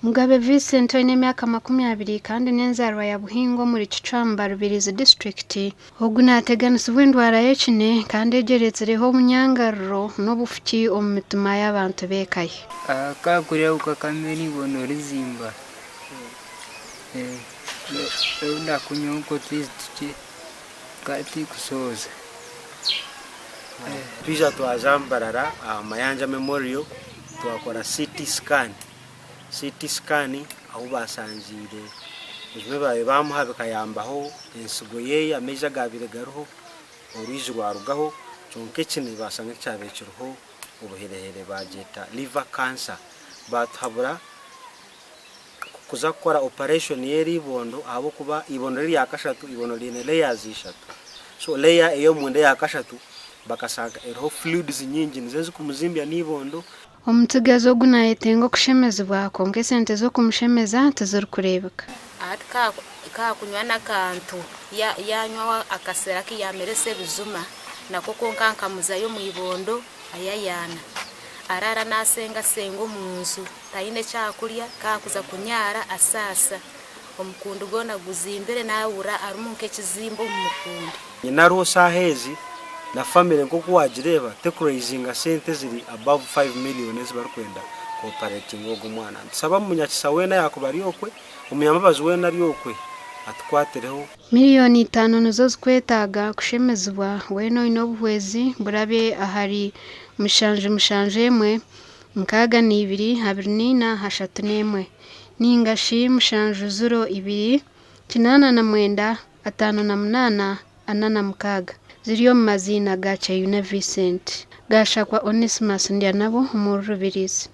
Mugabe Vincent w'ine myaka 20 kandi n'enzarwa ya Buhingo muri Kicwamba Rubirizi district ogunateganisibwa endwara y'ekine kandi egeretsereho munyangarro n'obufuki omu mitima y'abantu bekaye. Kakurya ukakameni bono rizimba. Ndakunywa uko tiziti kati kusoza. Twiza twazambarara Mayanja Memorial twakora CT scan aho basanzire ubwe baye bamuhabe kayambaho ensigo ye ameja gabire garuho oruzi rwarugaho cyonke kine basanga cyabekiruho ubuherehere bageta liver cancer bathabura kuzakora operation yeri ibondo abo kuba ibondo riri yakashatu ibondo line layers ishatu so layer eyo munde yakashatu bakasaga eriho fluids nyingi nizo kumuzimbya nibondo. Omutegazo ogunayetenga okushemezibwa konke sente zo kumushemeza teziri kurebeka. Ka kunywa nakantu yanywa akasera kiyamerese bizuma nako konka nkamuzayo mu ibondo ayayana arara nasenga sengo munzu tayine cyakurya kakuza kunyara asasa omukundu gona guzimbere nawura arumunke kizimbo mu mukundi nyinaro sahezi na family nkoko wajireba tekurazinga sente ziri above 5 million ezibarukwenda cooperating ogo mwana saba munyakisa wena yakubari okwe umunyamabazi wena ari okwe atkwatereho miliyoni 5 nizo zikwetaga kushemezibwa weno inobuhwezi burabe ahari mushanje emwe nkaga ni 2 24 hashatu nemwe ningashi mushanje 02 kinana na mwenda 58 anana mukaga ziriyo mazina gacha Yuna Vincent gashakwa Onesimus ndya nabo mu Rubirizi.